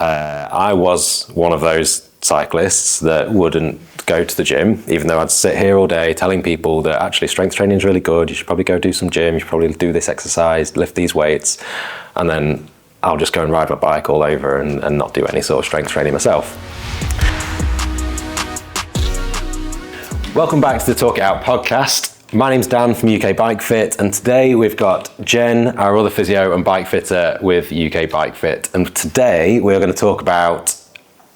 I was one of those cyclists that wouldn't go to the gym, even though I'd sit here all day telling people that actually strength training is really good, you should probably go do some gym, you should probably do this exercise, lift these weights, and then I'll just go and ride my bike all over and not do any sort of strength training myself. Welcome back to the Talk It Out podcast. My name's Dan from UK Bike Fit, and today we've got Jen, our other physio and bike fitter with UK Bike Fit. And today we're going to talk about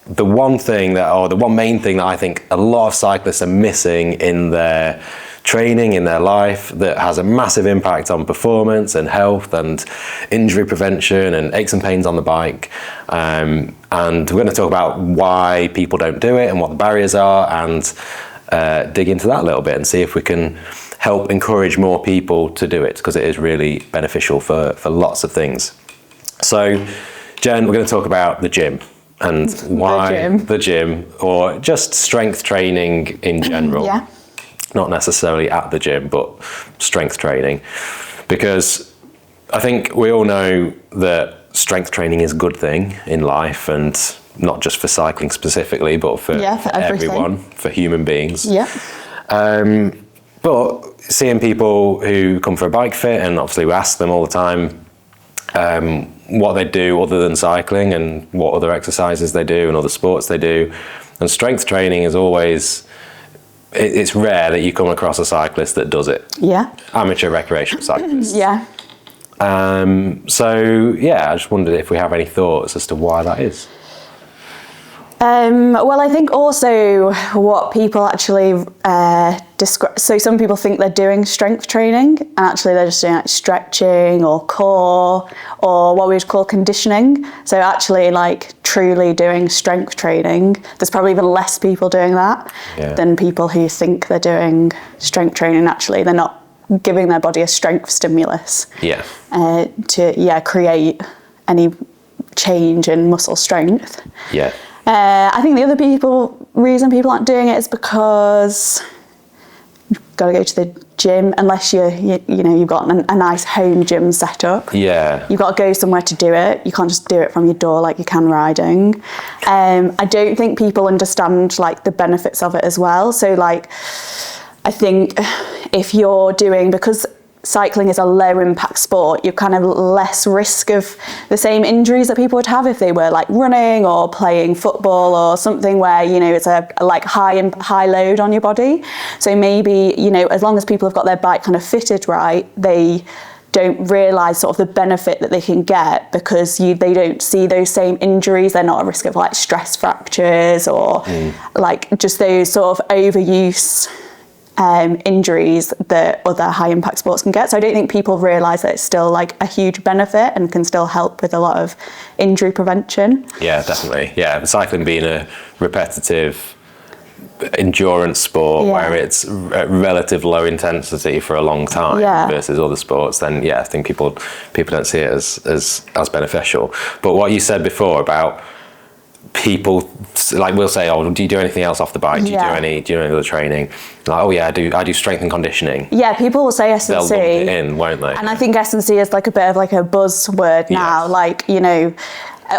the one main thing that I think a lot of cyclists are missing in their training, in their life, that has a massive impact on performance and health and injury prevention and aches and pains on the bike. And we're going to talk about why people don't do it and what the barriers are, and dig into that a little bit and see if we can help encourage more people to do it, because it is really beneficial for lots of things. So, Jen, we're going to talk about the gym and why the gym, or just strength training in general. Yeah. Not necessarily at the gym, but strength training. Because I think we all know that strength training is a good thing in life, and not just for cycling specifically, but for everyone, for human beings. Yeah. But seeing people who come for a bike fit, and obviously we ask them all the time what they do other than cycling and what other exercises they do and other sports they do. And strength training is always, it's rare that you come across a cyclist that does it. Yeah. Amateur recreational cyclists. Yeah. So yeah, I just wondered if we have any thoughts as to why that is. Well, I think also what people actually describe, so some people think they're doing strength training, and actually they're just doing like stretching or core or what we would call conditioning. So actually like truly doing strength training, there's probably even less people doing that than people who think they're doing strength training. Actually, they're not giving their body a strength stimulus to create any change in muscle strength. Yeah. I think the other reason people aren't doing it is because you've got to go to the gym, unless you've got a nice home gym set up. Yeah. You've got to go somewhere to do it. You can't just do it from your door like you can riding. I don't think people understand like the benefits of it as well. So like, I think if you're doing, because cycling is a low impact sport, you're kind of less risk of the same injuries that people would have if they were like running or playing football or something where, it's a like high load on your body. So maybe, as long as people have got their bike kind of fitted right, they don't realise sort of the benefit that they can get, because they don't see those same injuries. They're not at risk of like stress fractures or like just those sort of overuse injuries that other high impact sports can get. So I don't think people realise that it's still like a huge benefit and can still help with a lot of injury prevention. Yeah, definitely. Yeah, cycling being a repetitive endurance sport where it's at relative low intensity for a long time versus other sports, then I think people don't see it as beneficial. But what you said before about people, like, we'll say, "Oh, do you do anything else off the bike? Do you do any other training?" Like, "Oh yeah, I do strength and conditioning." Yeah, people will say S&C. They'll lump it in, won't they? And I think S&C is like a bit of like a buzzword now. Like,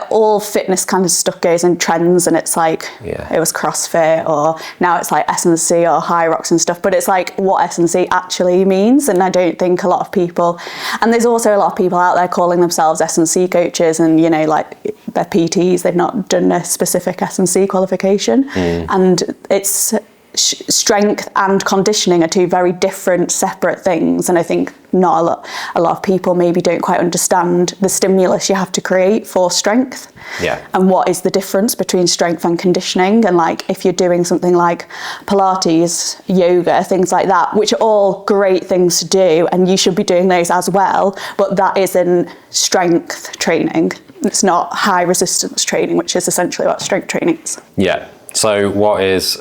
all fitness kind of stuff goes in trends, and it's like it was CrossFit, or now it's like S&C or High Rocks and stuff. But it's like what S&C actually means, and I don't think a lot of people. And there's also a lot of people out there calling themselves S&C coaches, and like they're PTs. They've not done a specific S&C qualification, and it's strength and conditioning are two very different, separate things. And I think not a lot of people maybe don't quite understand the stimulus you have to create for strength. Yeah. And what is the difference between strength and conditioning. And like, if you're doing something like Pilates, yoga, things like that, which are all great things to do, and you should be doing those as well, but that isn't strength training. It's not high resistance training, which is essentially what strength training is. Yeah. So what is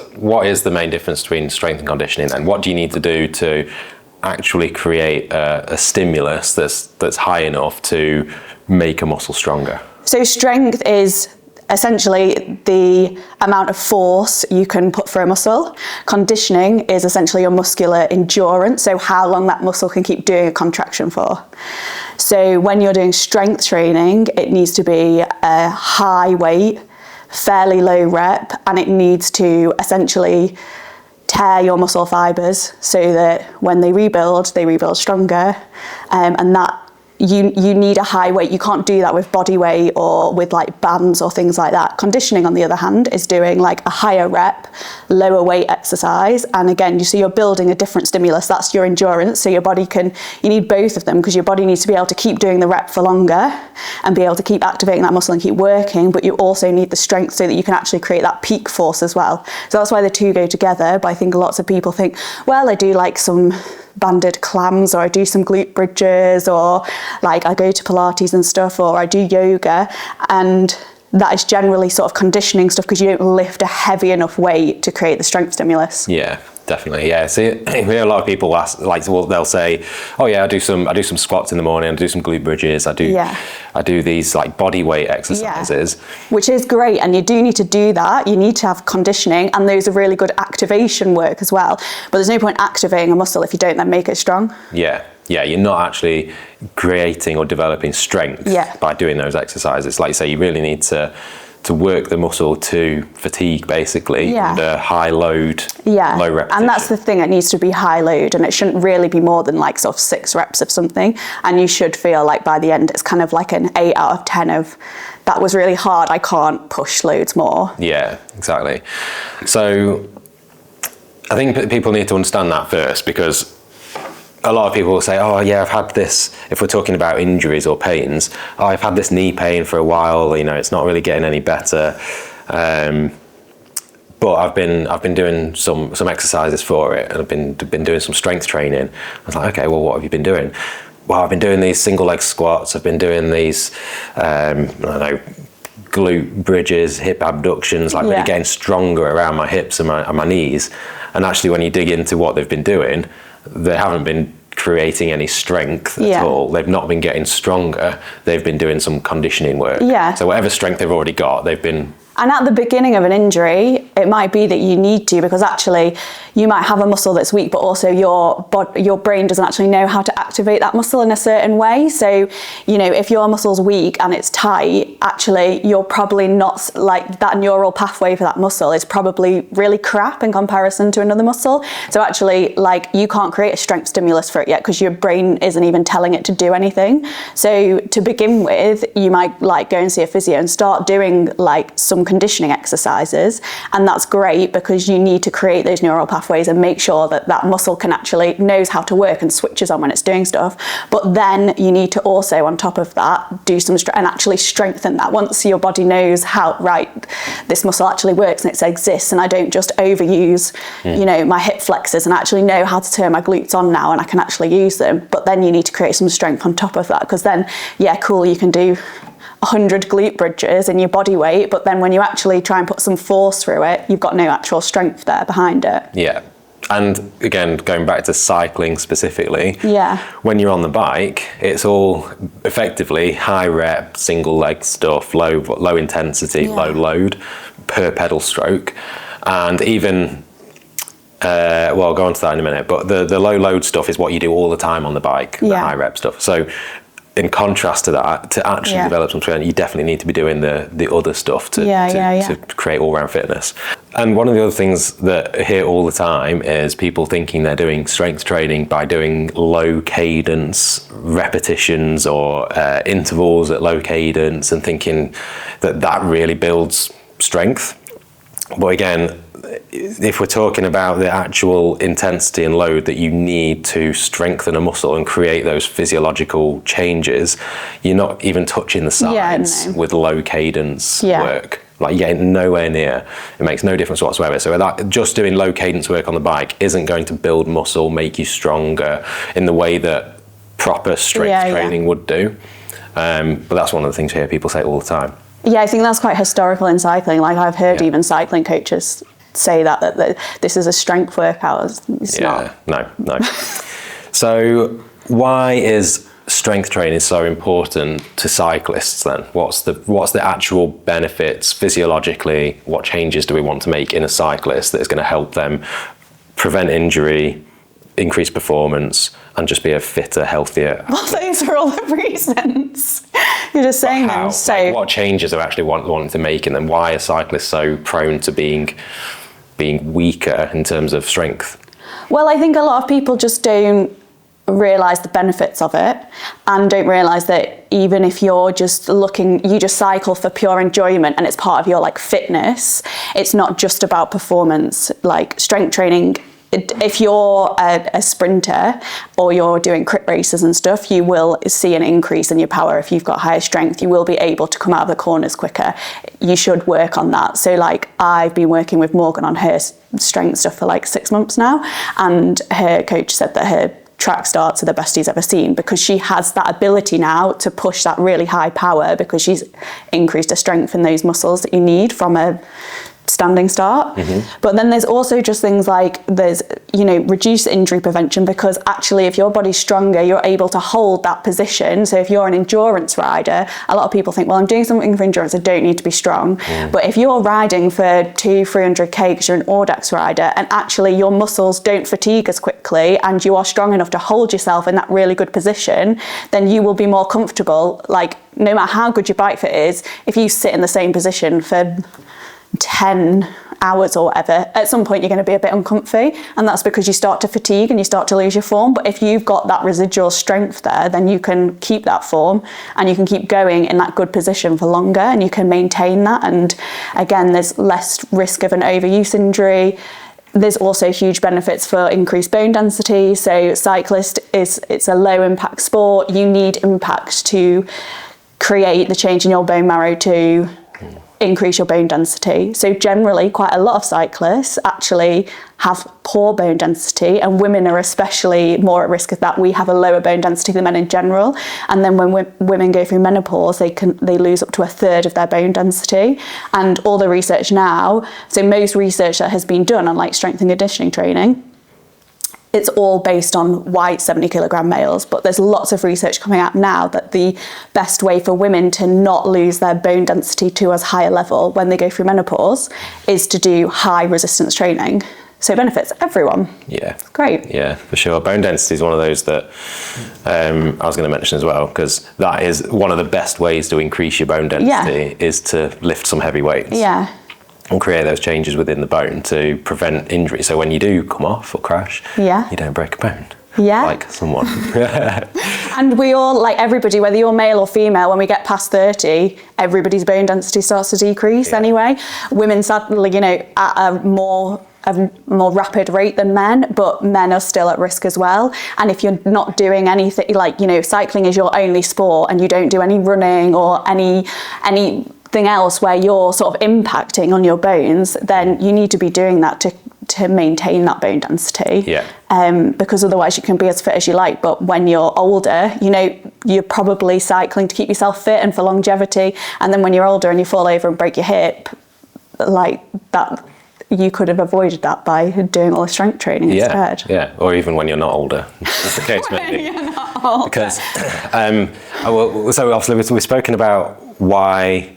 the main difference between strength and conditioning then? What do you need to do to actually create a stimulus that's high enough to make a muscle stronger? So strength is essentially the amount of force you can put through a muscle. Conditioning is essentially your muscular endurance, so how long that muscle can keep doing a contraction for. So when you're doing strength training, it needs to be a high weight, fairly low rep, and it needs to essentially tear your muscle fibers so that when they rebuild stronger, and that you need a high weight. You can't do that with body weight or with like bands or things like that. Conditioning, on the other hand, is doing like a higher rep, lower weight exercise. And again, you see you're building a different stimulus. That's your endurance. So your body you need both of them, because your body needs to be able to keep doing the rep for longer and be able to keep activating that muscle and keep working. But you also need the strength so that you can actually create that peak force as well. So that's why the two go together. But I think lots of people think, well, I do like some banded clams, or I do some glute bridges, or like I go to Pilates and stuff, or I do yoga, and that is generally sort of conditioning stuff because you don't lift a heavy enough weight to create the strength stimulus. Yeah, definitely. Yeah. So we hear a lot of people ask, like, well, they'll say, "Oh yeah, I do some squats in the morning. I do some glute bridges. I do these like body weight exercises," which is great, and you do need to do that. You need to have conditioning, and those are really good activation work as well. But there's no point activating a muscle if you don't then make it strong. Yeah, you're not actually creating or developing strength by doing those exercises. Like you say, you really need to work the muscle to fatigue, basically, under high load, low repetition. And that's the thing, it needs to be high load, and it shouldn't really be more than like sort of 6 reps of something. And you should feel like by the end, it's kind of like an 8 out of 10 of, that was really hard, I can't push loads more. Yeah, exactly. So I think people need to understand that first, because a lot of people will say, "Oh yeah, I've had this," if we're talking about injuries or pains, "Oh, I've had this knee pain for a while, you know, it's not really getting any better. But I've been doing some exercises for it, and I've been doing some strength training." I was like, "Okay, well, what have you been doing?" "Well, I've been doing these single leg squats, I've been doing these, I don't know, glute bridges, hip abductions, like really getting stronger around my hips and my knees." And actually, when you dig into what they've been doing, they haven't been creating any strength at all. They've not been getting stronger. They've been doing some conditioning work. So whatever strength they've already got, they've been. And at the beginning of an injury, it might be that you need to, because actually you might have a muscle that's weak, but also your brain doesn't actually know how to activate that muscle in a certain way. So, you know, if your muscle's weak and it's tight, actually you're probably not, like, that neural pathway for that muscle is probably really crap in comparison to another muscle. So actually, like, you can't create a strength stimulus for it yet because your brain isn't even telling it to do anything. So to begin with, you might like go and see a physio and start doing like some conditioning exercises, and that's great because you need to create those neural pathways and make sure that that muscle can actually knows how to work and switches on when it's doing stuff. But then you need to also, on top of that, do some and actually strengthen that. Once your body knows how, right, this muscle actually works and it exists, and I don't just overuse you know, my hip flexors, and actually know how to turn my glutes on now and I can actually use them. But then you need to create some strength on top of that, because then cool, you can do 100 glute bridges in your body weight, but then when you actually try and put some force through it, you've got no actual strength there behind it. Yeah. And again, going back to cycling specifically, when you're on the bike, it's all effectively high rep, single leg stuff, low intensity, low load per pedal stroke. And even, well, I'll go on to that in a minute, but the low load stuff is what you do all the time on the bike, the high rep stuff. So in contrast to that, to actually develop some training, you definitely need to be doing the other stuff to create all-round fitness. And one of the other things that I hear all the time is people thinking they're doing strength training by doing low cadence repetitions or intervals at low cadence, and thinking that really builds strength. But again, if we're talking about the actual intensity and load that you need to strengthen a muscle and create those physiological changes, you're not even touching the sides with low cadence work. Like, you're getting nowhere near. It makes no difference whatsoever. So that, just doing low cadence work on the bike isn't going to build muscle, make you stronger in the way that proper strength training would do. But that's one of the things you hear people say all the time. Yeah, I think that's quite historical in cycling. Like, I've heard even cycling coaches say that this is a strength workout. It's not. No. So why is strength training is so important to cyclists then? What's the actual benefits physiologically? What changes do we want to make in a cyclist that is going to help them prevent injury, increase performance, and just be a fitter, healthier? Well, those are all the reasons. You're just saying them. So, like, what changes are actually wanting to make, and then why are cyclists so prone to being weaker in terms of strength? Well, I think a lot of people just don't realise the benefits of it, and don't realise that even if you're just you just cycle for pure enjoyment and it's part of your like fitness, it's not just about performance. Like strength training, if you're a sprinter or you're doing crit races and stuff, you will see an increase in your power. If you've got higher strength, you will be able to come out of the corners quicker. You should work on that. So like I've been working with Morgan on her strength stuff for like 6 months now, and her coach said that her track starts are the best he's ever seen, because she has that ability now to push that really high power, because she's increased her strength in those muscles that you need from a standing start. But then there's also just things like there's reduced injury prevention, because actually if your body's stronger, you're able to hold that position. So if you're an endurance rider, a lot of people think, well, I'm doing something for endurance, I don't need to be strong. But if you're riding for 200-300k because you're an Audax rider, and actually your muscles don't fatigue as quickly and you are strong enough to hold yourself in that really good position, then you will be more comfortable. Like no matter how good your bike fit is, if you sit in the same position for 10 hours or whatever, at some point you're going to be a bit uncomfy, and that's because you start to fatigue and you start to lose your form. But if you've got that residual strength there, then you can keep that form and you can keep going in that good position for longer, and you can maintain that. And again, there's less risk of an overuse injury. There's also huge benefits for increased bone density. So cyclist it's a low impact sport. You need impact to create the change in your bone marrow to increase your bone density. So generally quite a lot of cyclists actually have poor bone density, and women are especially more at risk of that. We have a lower bone density than men in general, and then when women go through menopause, they lose up to a third of their bone density. And all the research now, so most research that has been done on like strength and conditioning training, it's all based on white 70 kilogram males, but there's lots of research coming out now that the best way for women to not lose their bone density to as high a level when they go through menopause is to do high resistance training. So it benefits everyone. Yeah. Great. Yeah, for sure. Bone density is one of those that I was going to mention as well, because that is one of the best ways to increase your bone density is to lift some heavy weights. Yeah. And create those changes within the bone to prevent injury. So when you do come off or crash, you don't break a bone. Yeah. Like someone. And we all, like everybody, whether you're male or female, when we get past 30, everybody's bone density starts to decrease anyway. Women sadly, at a more rapid rate than men, but men are still at risk as well. And if you're not doing anything, like, cycling is your only sport and you don't do any running or anything else where you're sort of impacting on your bones, then you need to be doing that to maintain that bone density. Because otherwise you can be as fit as you like, but when you're older, you're probably cycling to keep yourself fit and for longevity. And then when you're older and you fall over and break your hip, like that, you could have avoided that by doing all the strength training instead. Yeah, or even when you're not older. That's the case, maybe. You're not older. Because, so obviously we've spoken about why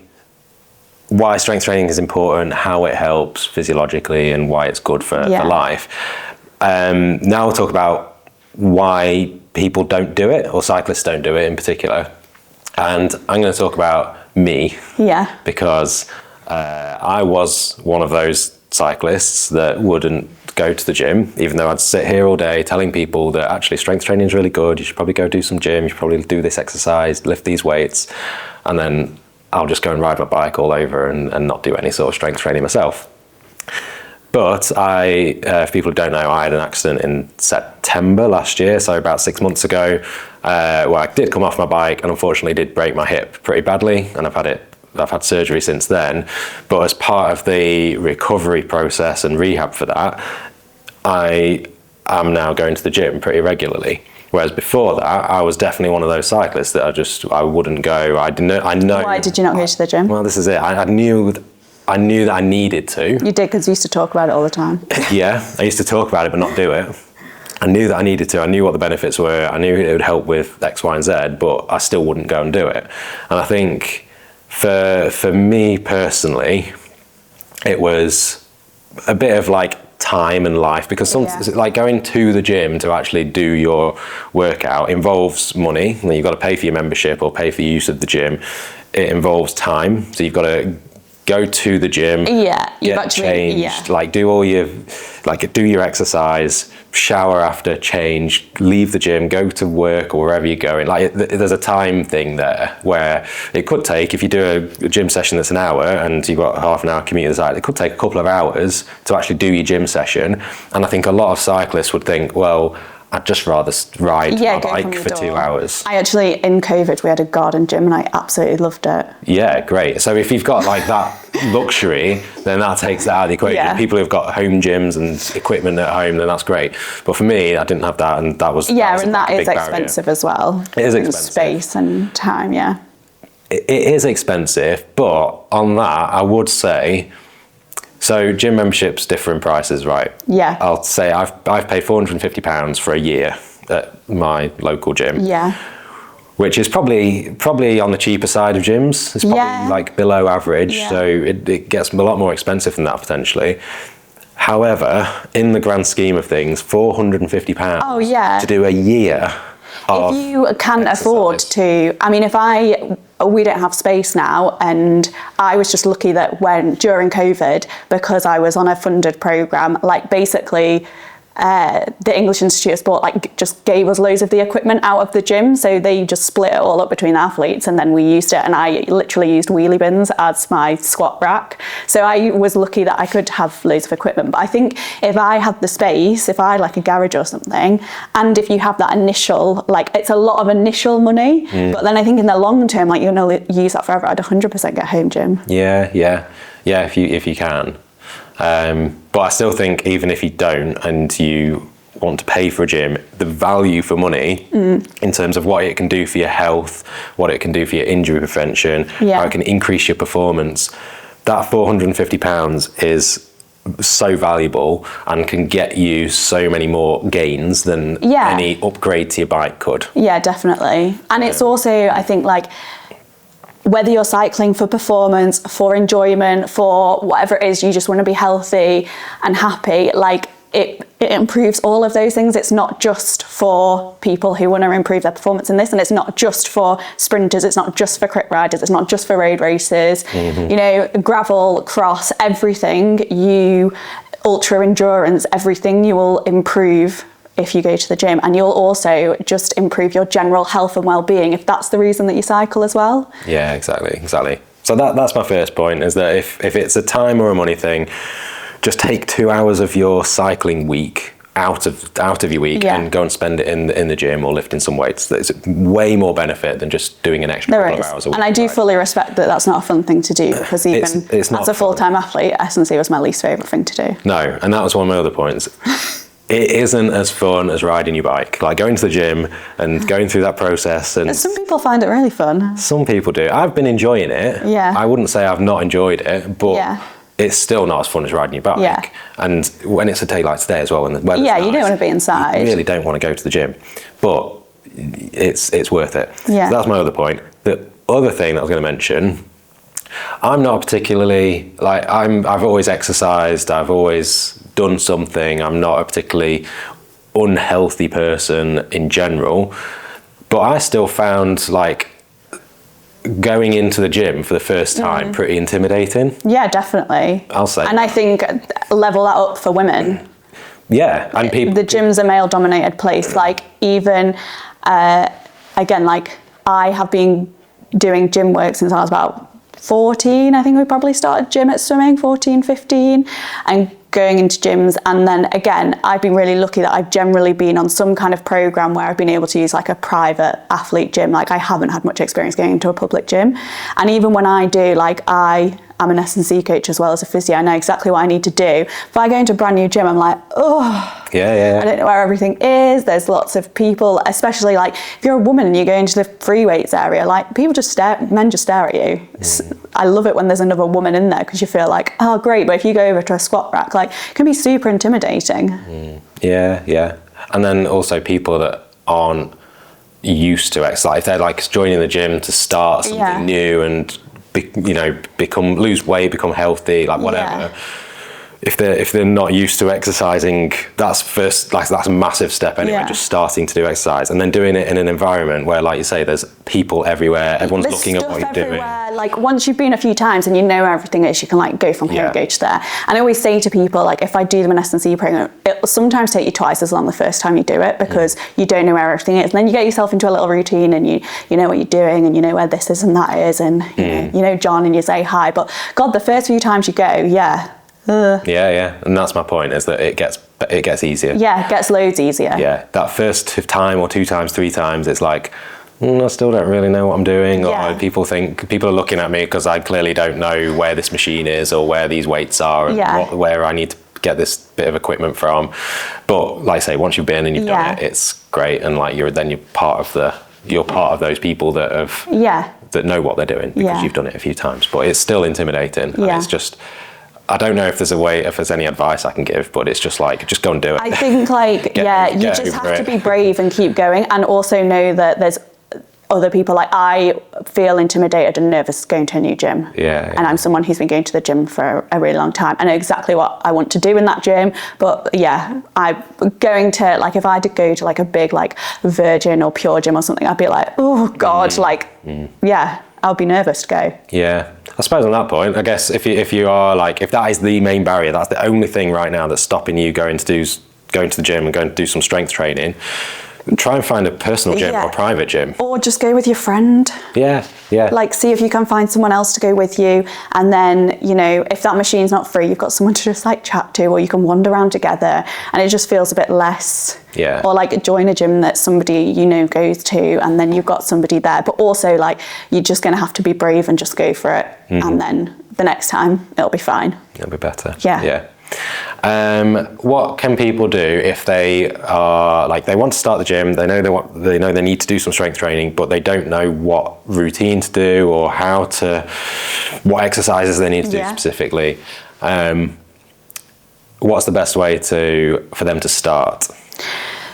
strength training is important, how it helps physiologically, and why it's good for life. Now we'll talk about why people don't do it, or cyclists don't do it in particular. And I'm going to talk about me. Yeah. Because I was one of those cyclists that wouldn't go to the gym, even though I'd sit here all day telling people that actually strength training is really good, you should probably go do some gym, you should probably do this exercise, lift these weights, and then I'll just go and ride my bike all over and not do any sort of strength training myself. But for people who don't know, I had an accident in September last year, so about 6 months ago, where I did come off my bike and unfortunately did break my hip pretty badly, and I've had surgery since then. But as part of the recovery process and rehab for that, I am now going to the gym pretty regularly. Whereas before that, I was definitely one of those cyclists that I wouldn't go. I know. Why did you not go to the gym? Well, this is it. I knew that I needed to. You did, because you used to talk about it all the time. Yeah, I used to talk about it but not do it. I knew that I needed to. I knew what the benefits were. I knew it would help with X, Y, and Z, but I still wouldn't go and do it. And I think for me personally, it was a bit of like time and life, because like going to the gym to actually do your workout involves money. You've got to pay for your membership or pay for the use of the gym. It involves time, so you've got to go to the gym, get changed, like do all your, like do your exercise, shower after, change, leave the gym, go to work or wherever you're going. Like there's a time thing there where it could take, if you do a gym session that's an hour and you've got half an hour commute to the side, it could take a couple of hours to actually do your gym session. And I think a lot of cyclists would think, well, I'd just rather ride my bike for 2 hours. I actually, in COVID, we had a garden gym and I absolutely loved it. Yeah, great. So if you've got like that luxury, then that takes that out of the equation. Yeah. People who've got home gyms and equipment at home, then that's great. But for me, I didn't have that, and that was and that is expensive as well. It is expensive. Space and time, It is expensive, but on that, I would say, so gym memberships differ in prices, right? Yeah. I'll say I've paid £450 for a year at my local gym. Yeah. Which is probably on the cheaper side of gyms. It's probably like below average, so it gets a lot more expensive than that potentially. However, in the grand scheme of things, £450 to do a year. If you can afford to, I mean, we don't have space now, and I was just lucky that during COVID, because I was on a funded program, like basically the English Institute of Sport like just gave us loads of the equipment out of the gym, so they just split it all up between athletes, and then we used it, and I literally used wheelie bins as my squat rack. So I was lucky that I could have loads of equipment. But I think if I had the space, if I had like a garage or something, and if you have that initial, like it's a lot of initial money, but then I think in the long term, like you're gonna use that forever, I'd 100% get home gym. Yeah, if you can. But I still think even if you don't and you want to pay for a gym, the value for money in terms of what it can do for your health, what it can do for your injury prevention, how it can increase your performance, that £450 is so valuable and can get you so many more gains than any upgrade to your bike could. Yeah, definitely. And it's also, I think, like, whether you're cycling for performance, for enjoyment, for whatever it is, you just want to be healthy and happy, like it improves all of those things. It's not just for people who want to improve their performance in this, and it's not just for sprinters, it's not just for crit riders, it's not just for road races, you know, gravel, cross, everything, ultra endurance, everything you will improve if you go to the gym, and you'll also just improve your general health and well-being if that's the reason that you cycle as well. Yeah, exactly. So that's my first point, is that if it's a time or a money thing, just take 2 hours of your cycling week out of your week and go and spend it in the gym or lifting some weights. There's way more benefit than just doing an extra couple of hours a week. And I do fully respect that that's not a fun thing to do, because even it's not as a full-time athlete, S&C was my least favourite thing to do. No, and that was one of my other points. It isn't as fun as riding your bike. Like going to the gym and going through that process. And some people find it really fun. Some people do. I've been enjoying it. Yeah. I wouldn't say I've not enjoyed it, but it's still not as fun as riding your bike. Yeah. And when it's a day like today as well, when the weather's nice, you don't want to be inside. You really don't want to go to the gym, but it's worth it. Yeah. So that's my other point. The other thing that I was going to mention, I'm not particularly, like, I've always exercised, I've always done something, I'm not a particularly unhealthy person in general, but I still found, like, going into the gym for the first time pretty intimidating. Yeah, definitely. I'll say. And I think level that up for women. Yeah, and people... The gym's a male-dominated place. Like, even, again, like, I have been doing gym work since I was about 14. I think we probably started gym at swimming, 14, 15, and going into gyms. And then again, I've been really lucky that I've generally been on some kind of program where I've been able to use like a private athlete gym. Like, I haven't had much experience going into a public gym. And even when I do, like, I'm an S&C coach as well as a physio. I know exactly what I need to do. If I go into a brand new gym, I'm like, I don't know where everything is. There's lots of people, especially like if you're a woman and you go into the free weights area, like men just stare at you. I love it when there's another woman in there, because you feel like, oh great, but if you go over to a squat rack, like it can be super intimidating. Yeah. And then also people that aren't used to exercise, if they're like joining the gym to start something new and lose weight, become healthy, like whatever. If they're not used to exercising, that's a massive step anyway. Just starting to do exercise and then doing it in an environment where, like you say, there's people everywhere. Everyone's looking at what you're doing. Like once you've been a few times and you know where everything is, you can like go from here and go to there. And I always say to people, like if I do them an S&C program, it'll sometimes take you twice as long the first time you do it because you don't know where everything is. And then you get yourself into a little routine and you know what you're doing and you know where this is and that is and you know John and you say hi. But God, the first few times you go, and that's my point, is that it gets easier. Yeah, it gets loads easier. Yeah, that first time or 2 times, 3 times, it's like, I still don't really know what I'm doing, or people are looking at me because I clearly don't know where this machine is or where these weights are and where I need to get this bit of equipment from. But like I say, once you've been and you've done it, it's great, and like you're part of those people that have that know what they're doing because you've done it a few times. But it's still intimidating, and it's just, I don't know if there's any advice I can give, but it's just like, just go and do it. I think like, you just have to be brave and keep going, and also know that there's other people. Like I feel intimidated and nervous going to a new gym. And I'm someone who's been going to the gym for a really long time. I know exactly what I want to do in that gym, but I'm going to, like, if I had to go to like a big like Virgin or Pure gym or something, I'd be like, oh God, I'll be nervous to go. Yeah, I suppose on that point, I guess if you are like, if that is the main barrier, that's the only thing right now that's stopping you going to the gym and going to do some strength training, try and find a personal gym or a private gym. Or just go with your friend. Yeah. Like see if you can find someone else to go with you, and then, you know, if that machine's not free, you've got someone to just like chat to, or you can wander around together and it just feels a bit less. Or like join a gym that somebody you know goes to, and then you've got somebody there, but also like you're just going to have to be brave and just go for it. And then the next time it'll be fine. It'll be better. Yeah. What can people do if they are like, they want to start the gym, they know they need to do some strength training, but they don't know what routine to do or what exercises they need to do specifically? What's the best way for them to start?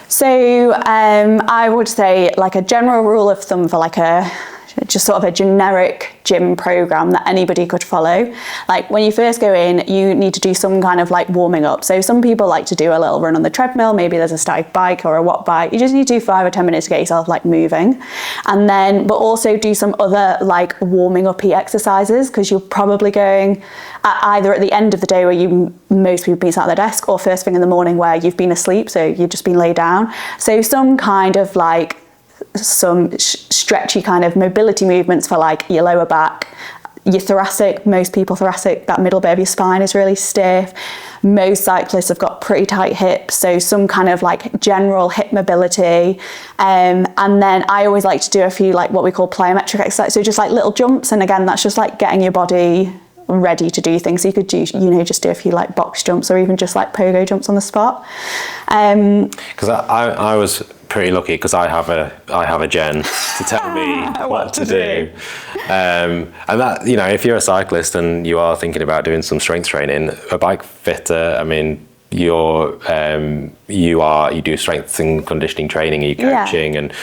So I would say like a general rule of thumb for like just sort of a generic gym program that anybody could follow. Like when you first go in, you need to do some kind of like warming up. So some people like to do a little run on the treadmill, maybe there's a static bike or a watt bike. You just need to do 5 or 10 minutes to get yourself like moving. And then, but also do some other like warming up-y exercises, because you're probably going either at the end of the day where most people been sat at their desk, or first thing in the morning where you've been asleep, so you've just been laid down. So some kind of like some stretchy kind of mobility movements for like your lower back, your thoracic. Most people thoracic, that middle bit of your spine is really stiff. Most cyclists have got pretty tight hips, so some kind of like general hip mobility. And then I always like to do a few like what we call plyometric exercises, so just like little jumps, and again that's just like getting your body ready to do things. So you could do, just do a few like box jumps, or even just like pogo jumps on the spot. Because I was pretty lucky, because I have a Jen to tell me what to do. And that, if you're a cyclist and you are thinking about doing some strength training, a bike fitter, I mean, you do strength and conditioning training, you're coaching, and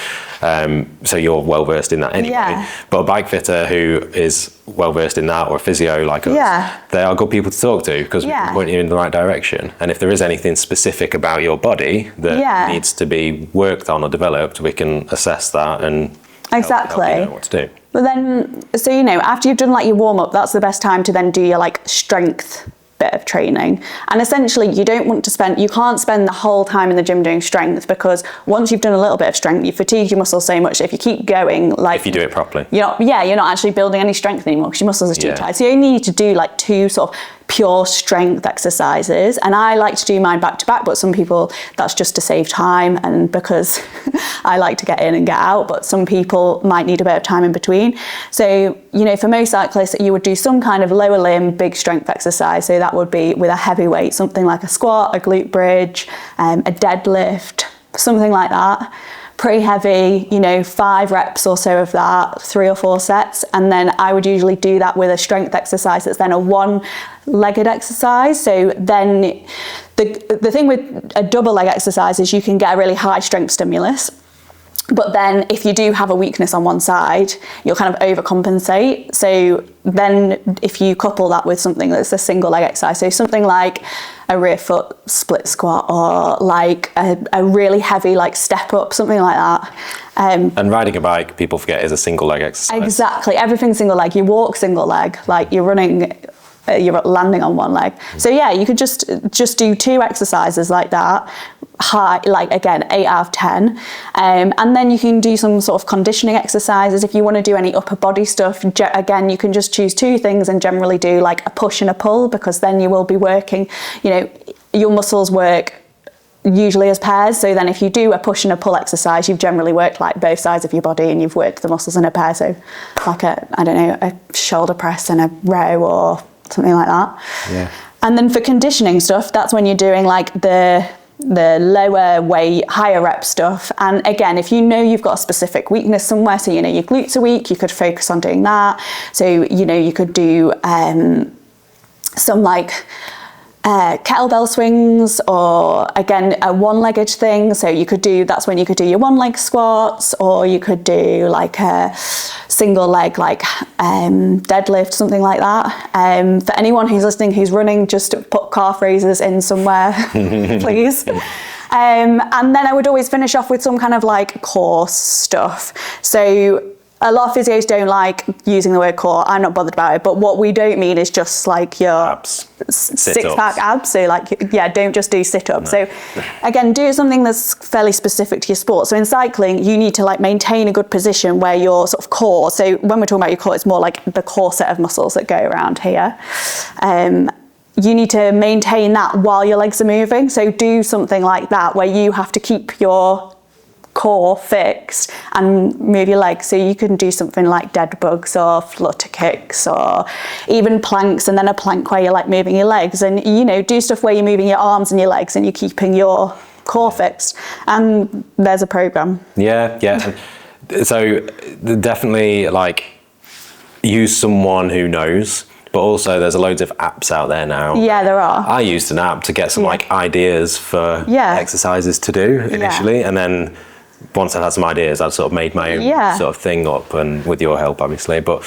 so you're well versed in that anyway. But a bike fitter who is well versed in that, or a physio like us, they are good people to talk to, because we can point you in the right direction. And if there is anything specific about your body that needs to be worked on or developed, we can assess that and help you know what to do. But then, so after you've done like your warm up, that's the best time to then do your like strength bit of training. And essentially you can't spend the whole time in the gym doing strength, because once you've done a little bit of strength, you've fatigued your muscles so much. If you keep going, like if you do it properly, you're not actually building any strength anymore, because your muscles are too tight. So you only need to do like 2 sort of pure strength exercises, and I like to do mine back to back, but some people that's just to save time and because I like to get in and get out, but some people might need a bit of time in between. So for most cyclists, you would do some kind of lower limb big strength exercise. So that would be with a heavy weight, something like a squat, a glute bridge, a deadlift, something like that. Pretty heavy, 5 reps or so of that, 3 or 4 sets. And then I would usually do that with a strength exercise that's then a one-legged exercise. So then the thing with a double leg exercise is you can get a really high strength stimulus. But then if you do have a weakness on one side, you'll kind of overcompensate. So then if you couple that with something that's a single leg exercise, so something like a rear foot split squat or like a really heavy like step up, something like that. And riding a bike, people forget, is a single leg exercise. Exactly, everything's single leg. You walk single leg, like you're running, you're landing on one leg. So yeah, you could just do 2 exercises like that, high, like again, 8 out of 10. And then you can do some sort of conditioning exercises. If you want to do any upper body stuff, again, you can just choose 2 things and generally do like a push and a pull, because then you will be working, you know, your muscles work usually as pairs. So then if you do a push and a pull exercise, you've generally worked like both sides of your body and you've worked the muscles in a pair. So like a shoulder press and a row or something like that. Yeah. And then for conditioning stuff, that's when you're doing like the lower weight, higher rep stuff. And again, if you know you've got a specific weakness somewhere, so you know your glutes are weak, you could focus on doing that. So, you know, you could do some like kettlebell swings, or again a one-legged thing. So that's when you could do your one leg squats, or you could do like a single leg like deadlift, something like that. For anyone who's listening who's running, just put calf raises in somewhere, please. And then I would always finish off with some kind of like core stuff. So a lot of physios don't like using the word core. I'm not bothered about it. But what we don't mean is just like your abs. Six-pack abs. So like, yeah, don't just do sit-ups. No. So again, do something that's fairly specific to your sport. So in cycling, you need to like maintain a good position where your sort of core, so when we're talking about your core, it's more like the core set of muscles that go around here. You need to maintain that while your legs are moving. So do something like that where you have to keep your core fixed and move your legs. So you can do something like dead bugs or flutter kicks or even planks, and then a plank where you're like moving your legs, and you know, do stuff where you're moving your arms and your legs and you're keeping your core fixed. And there's a program. Yeah. So definitely like use someone who knows. But also there's loads of apps out there now. Yeah, there are. I used an app to get some like ideas for exercises to do initially, and then once I had some ideas, I'd sort of made my own sort of thing up, and with your help, obviously. But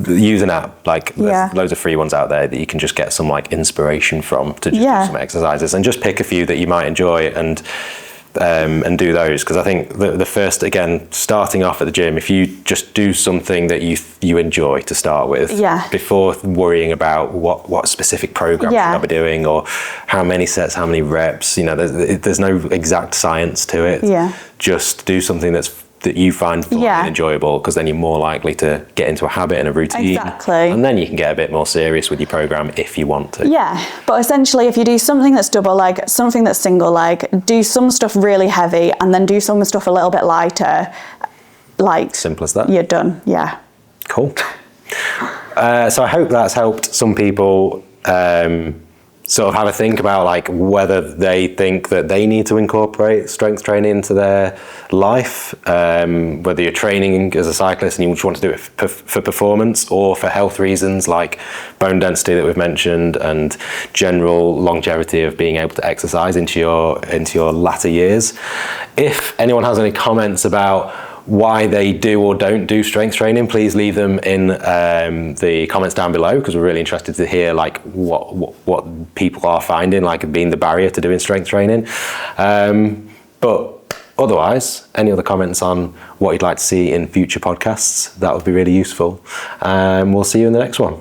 use an app, like there's loads of free ones out there that you can just get some like inspiration from to just do some exercises, and just pick a few that you might enjoy and do those. Because I think the first, again, starting off at the gym, if you just do something that you enjoy to start with, before worrying about what specific program should I be doing, or how many sets, how many reps, you know, there's no exact science to it. Just do something that you find fun and enjoyable, because then you're more likely to get into a habit and a routine. Exactly. And then you can get a bit more serious with your program if you want to. Yeah, but essentially if you do something that's double leg, something that's single leg, do some stuff really heavy and then do some stuff a little bit lighter, like simple as that. You're done. Yeah. Cool. So I hope that's helped some people sort of have a think about like whether they think that they need to incorporate strength training into their life, whether you're training as a cyclist and you just want to do it for performance or for health reasons like bone density that we've mentioned and general longevity of being able to exercise into your latter years. If anyone has any comments about why they do or don't do strength training, please leave them in the comments down below, because we're really interested to hear like what people are finding like being the barrier to doing strength training. But otherwise, any other comments on what you'd like to see in future podcasts, that would be really useful. We'll see you in the next one.